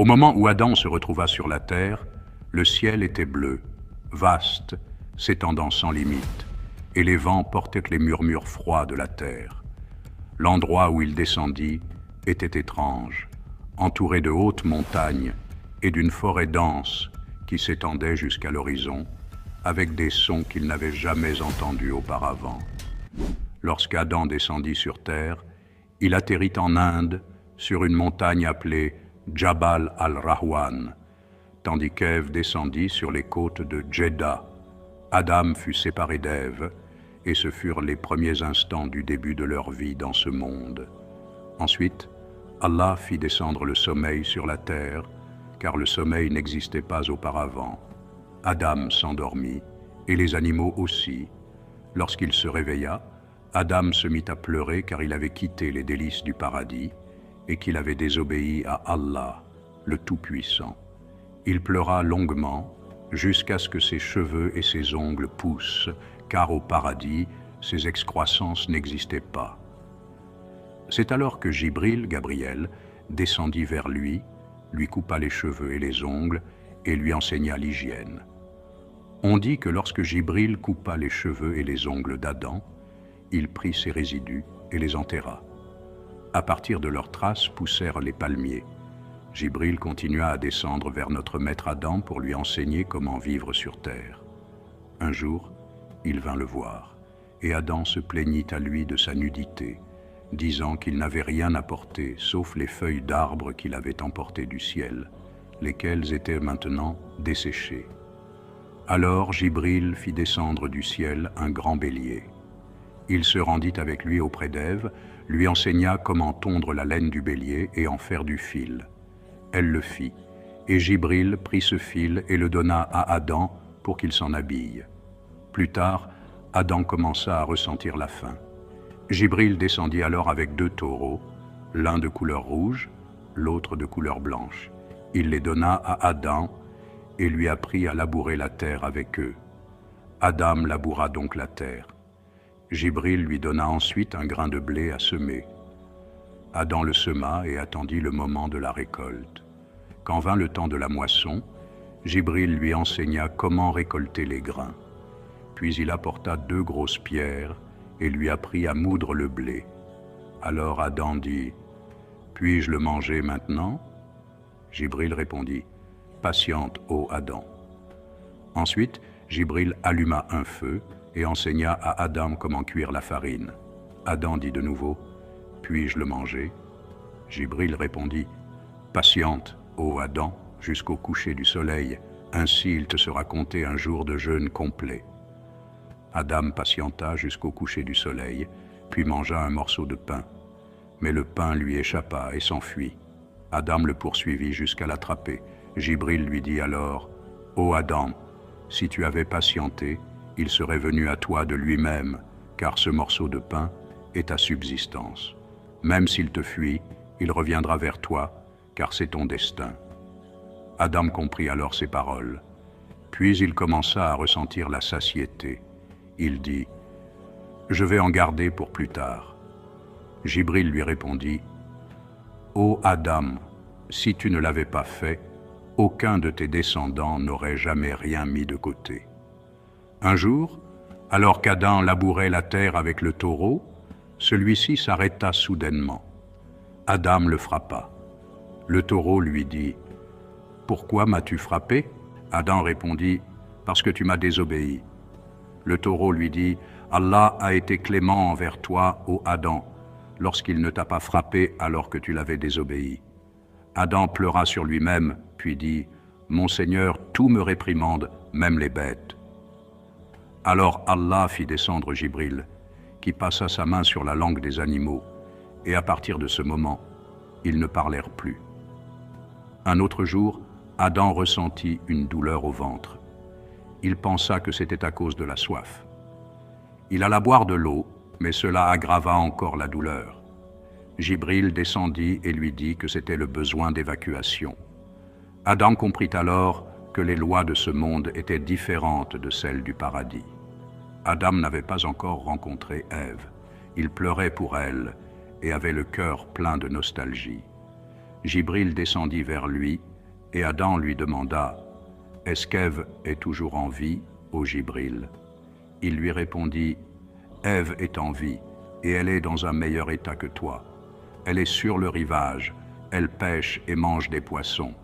Au moment où Adam se retrouva sur la terre, le ciel était bleu, vaste, s'étendant sans limite, et les vents portaient les murmures froids de la terre. L'endroit où il descendit était étrange, entouré de hautes montagnes et d'une forêt dense qui s'étendait jusqu'à l'horizon, avec des sons qu'il n'avait jamais entendus auparavant. Lorsqu'Adam descendit sur terre, il atterrit en Inde, sur une montagne appelée Jabal al-Rahwan, tandis qu'Ève descendit sur les côtes de Djeddah. Adam fut séparé d'Ève, et ce furent les premiers instants du début de leur vie dans ce monde. Ensuite, Allah fit descendre le sommeil sur la terre, car le sommeil n'existait pas auparavant. Adam s'endormit, et les animaux aussi. Lorsqu'il se réveilla, Adam se mit à pleurer car il avait quitté les délices du paradis et qu'il avait désobéi à Allah, le Tout-Puissant. Il pleura longuement jusqu'à ce que ses cheveux et ses ongles poussent, car au paradis, ces excroissances n'existaient pas. C'est alors que Jibril, Gabriel, descendit vers lui coupa les cheveux et les ongles et lui enseigna l'hygiène. On dit que lorsque Jibril coupa les cheveux et les ongles d'Adam, il prit ses résidus et les enterra. À partir de leurs traces poussèrent les palmiers. Jibril continua à descendre vers notre maître Adam pour lui enseigner comment vivre sur terre. Un jour, il vint le voir, et Adam se plaignit à lui de sa nudité, disant qu'il n'avait rien apporté sauf les feuilles d'arbres qu'il avait emportées du ciel, lesquelles étaient maintenant desséchées. Alors Jibril fit descendre du ciel un grand bélier. Il se rendit avec lui auprès d'Ève, lui enseigna comment tondre la laine du bélier et en faire du fil. Elle le fit, et Jibril prit ce fil et le donna à Adam pour qu'il s'en habille. Plus tard, Adam commença à ressentir la faim. Jibril descendit alors avec 2 taureaux, l'un de couleur rouge, l'autre de couleur blanche. Il les donna à Adam et lui apprit à labourer la terre avec eux. Adam laboura donc la terre. Jibril lui donna ensuite un grain de blé à semer. Adam le sema et attendit le moment de la récolte. Quand vint le temps de la moisson, Jibril lui enseigna comment récolter les grains. Puis il apporta 2 grosses pierres et lui apprit à moudre le blé. Alors Adam dit, « Puis-je le manger maintenant ?» Jibril répondit, « Patiente, ô Adam. » Ensuite, Jibril alluma un feu et enseigna à Adam comment cuire la farine. Adam dit de nouveau, « Puis-je le manger ?» Jibril répondit, « Patiente, ô Adam, jusqu'au coucher du soleil, ainsi il te sera compté un jour de jeûne complet. » Adam patienta jusqu'au coucher du soleil, puis mangea un morceau de pain. Mais le pain lui échappa et s'enfuit. Adam le poursuivit jusqu'à l'attraper. Jibril lui dit alors, « Ô Adam, si tu avais patienté, il serait venu à toi de lui-même, car ce morceau de pain est ta subsistance. Même s'il te fuit, il reviendra vers toi, car c'est ton destin. » Adam comprit alors ces paroles. Puis il commença à ressentir la satiété. Il dit, « Je vais en garder pour plus tard. » Jibril lui répondit, « Ô Adam, si tu ne l'avais pas fait, aucun de tes descendants n'aurait jamais rien mis de côté. » Un jour, alors qu'Adam labourait la terre avec le taureau, celui-ci s'arrêta soudainement. Adam le frappa. Le taureau lui dit, « Pourquoi m'as-tu frappé ?» Adam répondit, « Parce que tu m'as désobéi. » Le taureau lui dit, « Allah a été clément envers toi, ô Adam, lorsqu'il ne t'a pas frappé alors que tu l'avais désobéi. » Adam pleura sur lui-même, puis dit, « Mon Seigneur, tout me réprimande, même les bêtes. » Alors Allah fit descendre Jibril, qui passa sa main sur la langue des animaux, et à partir de ce moment, ils ne parlèrent plus. Un autre jour, Adam ressentit une douleur au ventre. Il pensa que c'était à cause de la soif. Il alla boire de l'eau, mais cela aggrava encore la douleur. Jibril descendit et lui dit que c'était le besoin d'évacuation. Adam comprit alors que les lois de ce monde étaient différentes de celles du paradis. Adam n'avait pas encore rencontré Ève. Il pleurait pour elle et avait le cœur plein de nostalgie. Jibril descendit vers lui, et Adam lui demanda « Est-ce qu'Ève est toujours en vie, ô Jibril ?» Il lui répondit « Ève est en vie, et elle est dans un meilleur état que toi. Elle est sur le rivage, elle pêche et mange des poissons. »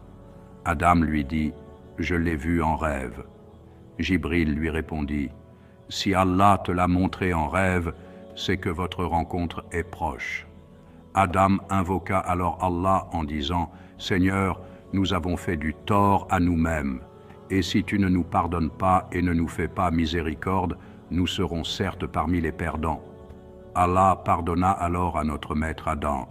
Adam lui dit « Je l'ai vue en rêve. » Jibril lui répondit « Si Allah te l'a montré en rêve, c'est que votre rencontre est proche. » Adam invoqua alors Allah en disant « Seigneur, nous avons fait du tort à nous-mêmes, et si tu ne nous pardonnes pas et ne nous fais pas miséricorde, nous serons certes parmi les perdants. » Allah pardonna alors à notre maître Adam.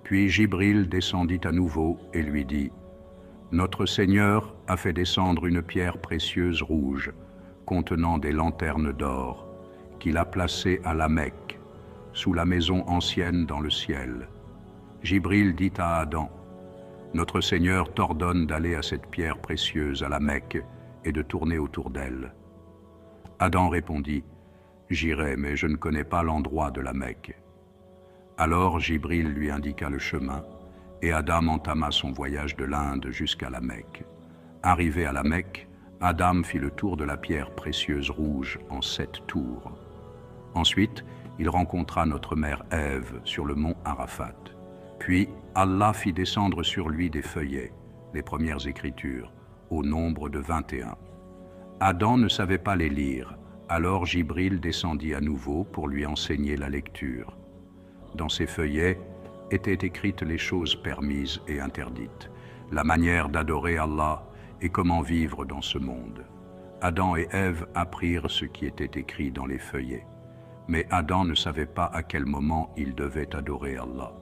Puis Jibril descendit à nouveau et lui dit « Notre Seigneur a fait descendre une pierre précieuse rouge, contenant des lanternes d'or, qu'il a placée à la Mecque, sous la maison ancienne dans le ciel. » Jibril dit à Adam « Notre Seigneur t'ordonne d'aller à cette pierre précieuse à la Mecque et de tourner autour d'elle. » Adam répondit « J'irai, mais je ne connais pas l'endroit de la Mecque. » Alors Jibril lui indiqua le chemin, et Adam entama son voyage de l'Inde jusqu'à la Mecque. Arrivé à la Mecque, Adam fit le tour de la pierre précieuse rouge en 7 tours. Ensuite, il rencontra notre mère Ève sur le mont Arafat. Puis Allah fit descendre sur lui des feuillets, les premières écritures, au nombre de 21. Adam ne savait pas les lire, alors Jibril descendit à nouveau pour lui enseigner la lecture. Dans ces feuillets étaient écrites les choses permises et interdites, la manière d'adorer Allah et comment vivre dans ce monde. Adam et Ève apprirent ce qui était écrit dans les feuillets. Mais Adam ne savait pas à quel moment il devait adorer Allah.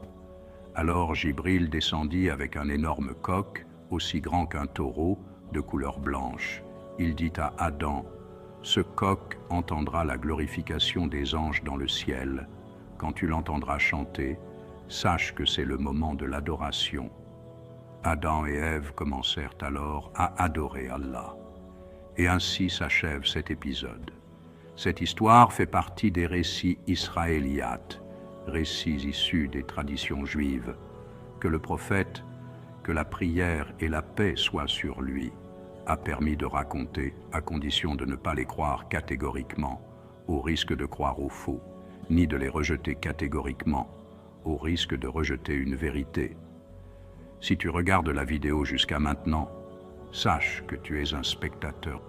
Alors Jibril descendit avec un énorme coq, aussi grand qu'un taureau, de couleur blanche. Il dit à Adam, « Ce coq entendra la glorification des anges dans le ciel. Quand tu l'entendras chanter, sache que c'est le moment de l'adoration. » Adam et Ève commencèrent alors à adorer Allah. Et ainsi s'achève cet épisode. Cette histoire fait partie des récits israéliates, récits issus des traditions juives, que le prophète, que la prière et la paix soient sur lui, a permis de raconter, à condition de ne pas les croire catégoriquement, au risque de croire au faux, ni de les rejeter catégoriquement, au risque de rejeter une vérité. Si tu regardes la vidéo jusqu'à maintenant, sache que tu es un spectateur.